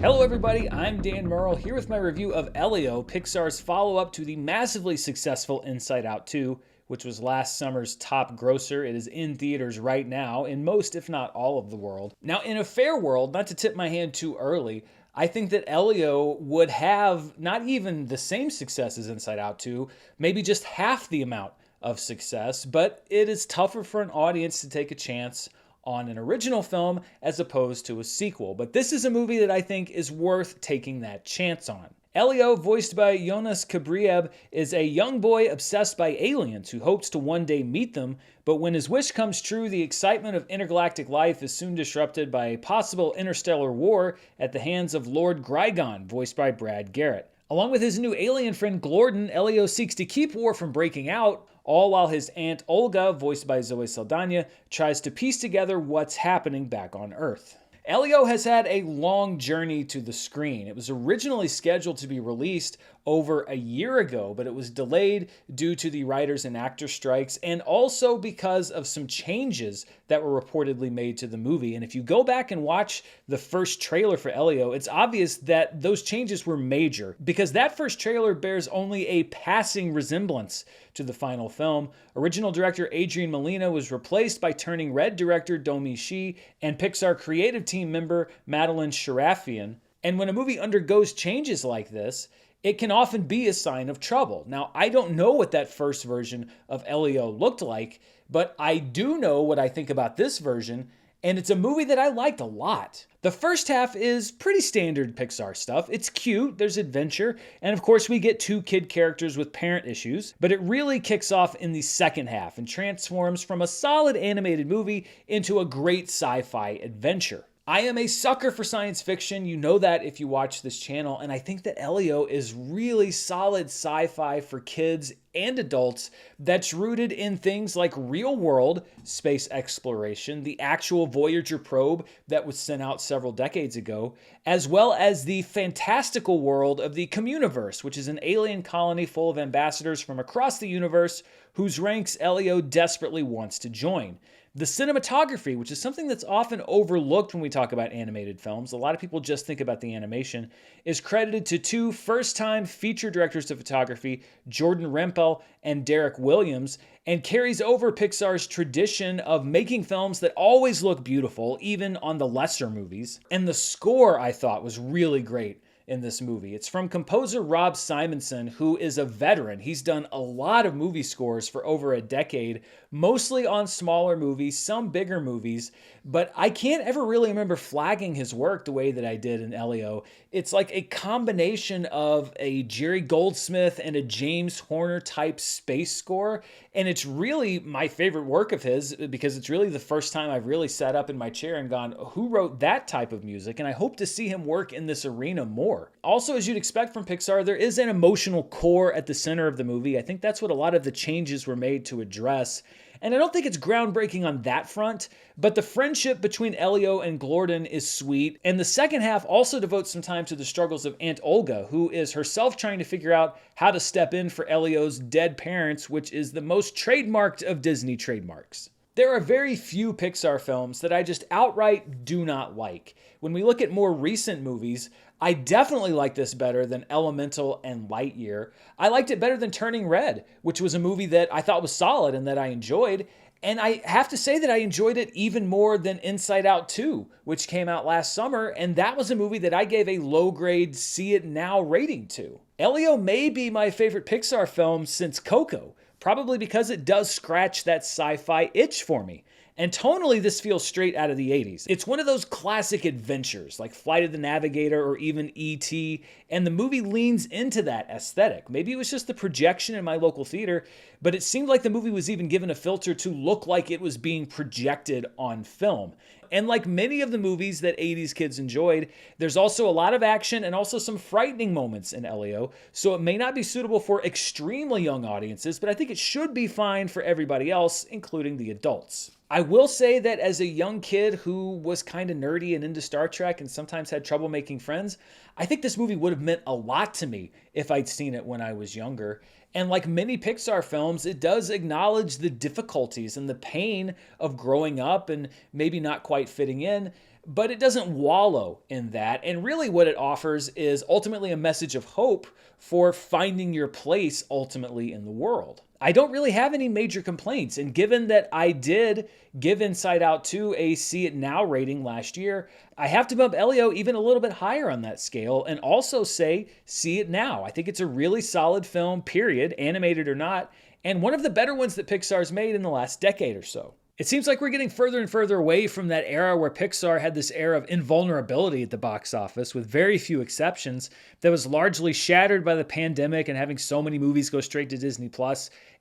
Hello everybody, I'm Dan Murrell here with my review of Elio, Pixar's follow-up to the massively successful Inside Out 2, which was last summer's top grosser. It is in theaters right now in most, if not all of the world. Now, in a fair world, not to tip my hand too early, I think that Elio would have not even the same success as Inside Out 2, maybe just half the amount of success, but it is tougher for an audience to take a chance on an original film as opposed to a sequel. But this is a movie that I think is worth taking that chance on. Elio, voiced by Jonas Cabrieb, is a young boy obsessed by aliens who hopes to one day meet them, but when his wish comes true, the excitement of intergalactic life is soon disrupted by a possible interstellar war at the hands of Lord Grygon, voiced by Brad Garrett. Along with his new alien friend Glorden, Elio seeks to keep war from breaking out, all while his aunt Olga, voiced by Zoe Saldana, tries to piece together what's happening back on Earth. Elio has had a long journey to the screen. It was originally scheduled to be released over a year ago, but it was delayed due to the writers and actor strikes and also because of some changes that were reportedly made to the movie. And if you go back and watch the first trailer for Elio, it's obvious that those changes were major because that first trailer bears only a passing resemblance to the final film. Original director Adrian Molina was replaced by Turning Red director Domi Shi and Pixar creative team member Madeline Sharafian. And when a movie undergoes changes like this, it can often be a sign of trouble. Now, I don't know what that first version of Elio looked like, but I do know what I think about this version, and it's a movie that I liked a lot. The first half is pretty standard Pixar stuff. It's cute, there's adventure, and of course we get two kid characters with parent issues, but it really kicks off in the second half and transforms from a solid animated movie into a great sci-fi adventure. I am a sucker for science fiction. You know that if you watch this channel. And I think that Elio is really solid sci-fi for kids and adults that's rooted in things like real world space exploration, the actual Voyager probe that was sent out several decades ago, as well as the fantastical world of the Communiverse, which is an alien colony full of ambassadors from across the universe whose ranks Elio desperately wants to join. The cinematography, which is something that's often overlooked when we talk about animated films, a lot of people just think about the animation, is credited to two first-time feature directors of photography, Jordan Rempel and Derek Williams, and carries over Pixar's tradition of making films that always look beautiful, even on the lesser movies. And the score, I thought, was really great in this movie. It's from composer Rob Simonson, who is a veteran. He's done a lot of movie scores for over a decade, mostly on smaller movies, some bigger movies, but I can't ever really remember flagging his work the way that I did in Elio. It's like a combination of a Jerry Goldsmith and a James Horner type space score, and it's really my favorite work of his because it's really the first time I've really sat up in my chair and gone, who wrote that type of music? And I hope to see him work in this arena more. Also, as you'd expect from Pixar, there is an emotional core at the center of the movie. I think that's what a lot of the changes were made to address. And I don't think it's groundbreaking on that front, but the friendship between Elio and Glorden is sweet. And the second half also devotes some time to the struggles of Aunt Olga, who is herself trying to figure out how to step in for Elio's dead parents, which is the most trademarked of Disney trademarks. There are very few Pixar films that I just outright do not like. When we look at more recent movies, I definitely like this better than Elemental and Lightyear. I liked it better than Turning Red, which was a movie that I thought was solid and that I enjoyed. And I have to say that I enjoyed it even more than Inside Out 2, which came out last summer, and that was a movie that I gave a low-grade see it now rating to. Elio may be my favorite Pixar film since Coco, probably because it does scratch that sci-fi itch for me. And tonally, this feels straight out of the 80s. It's one of those classic adventures, like Flight of the Navigator or even E.T., and the movie leans into that aesthetic. Maybe it was just the projection in my local theater, but it seemed like the movie was even given a filter to look like it was being projected on film. And like many of the movies that 80s kids enjoyed, there's also a lot of action and also some frightening moments in Elio, so it may not be suitable for extremely young audiences, but I think it should be fine for everybody else, including the adults. I will say that as a young kid who was kind of nerdy and into Star Trek and sometimes had trouble making friends, I think this movie would have meant a lot to me if I'd seen it when I was younger. And like many Pixar films, it does acknowledge the difficulties and the pain of growing up and maybe not quite fitting in. but it doesn't wallow in that. And really what it offers is ultimately a message of hope for finding your place ultimately in the world. I don't really have any major complaints. And given that I did give Inside Out 2 a See It Now rating last year, I have to bump Elio even a little bit higher on that scale and also say see it now. I think it's a really solid film, period, animated or not, and one of the better ones that Pixar's made in the last decade or so. It seems like we're getting further and further away from that era where Pixar had this air of invulnerability at the box office, with very few exceptions, that was largely shattered by the pandemic and having so many movies go straight to Disney+.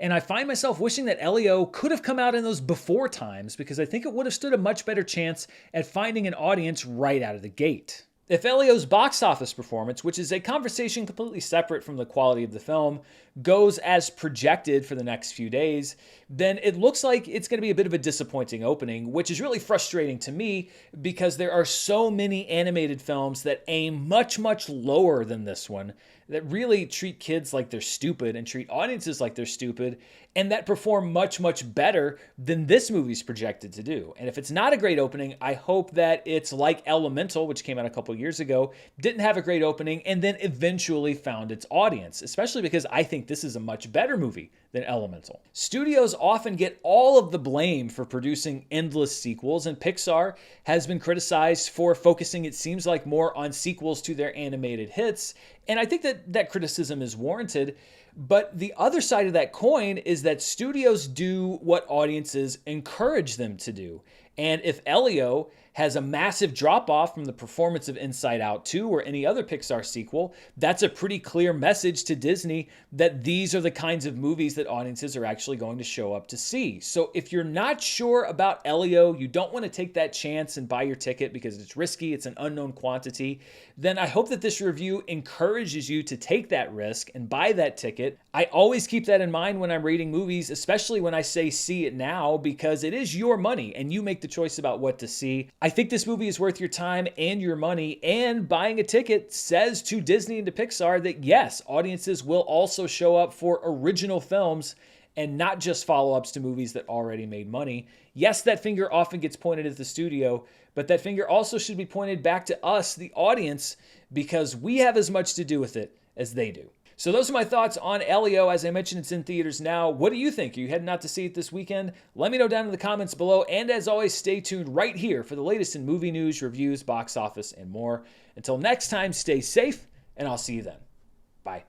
And I find myself wishing that Elio could have come out in those before times, because I think it would have stood a much better chance at finding an audience right out of the gate. If Elio's box office performance, which is a conversation completely separate from the quality of the film, goes as projected for the next few days, then it looks like it's going to be a bit of a disappointing opening, which is really frustrating to me because there are so many animated films that aim much, much lower than this one, that really treat kids like they're stupid and treat audiences like they're stupid, and that perform much, much better than this movie's projected to do. And if it's not a great opening, I hope that it's like Elemental, which came out a couple years ago, didn't have a great opening, and then eventually found its audience, especially because I think this is a much better movie than Elemental. Studios often get all of the blame for producing endless sequels, and Pixar has been criticized for focusing, it seems like, more on sequels to their animated hits, and I think that criticism is warranted. But the other side of that coin is that studios do what audiences encourage them to do. And if Elio has a massive drop-off from the performance of Inside Out 2 or any other Pixar sequel, that's a pretty clear message to Disney that these are the kinds of movies that audiences are actually going to show up to see. So if you're not sure about Elio, you don't want to take that chance and buy your ticket because it's risky, it's an unknown quantity, then I hope that this review encourages you to take that risk and buy that ticket. I always keep that in mind when I'm rating movies, especially when I say see it now, because it is your money and you make the choice about what to see. I think this movie is worth your time and your money, and buying a ticket says to Disney and to Pixar that yes, audiences will also show up for original films and not just follow-ups to movies that already made money. Yes, that finger often gets pointed at the studio, but that finger also should be pointed back to us, the audience, because we have as much to do with it as they do. So those are my thoughts on Elio. As I mentioned, it's in theaters now. What do you think? Are you heading out to see it this weekend? Let me know down in the comments below. And as always, stay tuned right here for the latest in movie news, reviews, box office, and more. Until next time, stay safe, and I'll see you then. Bye.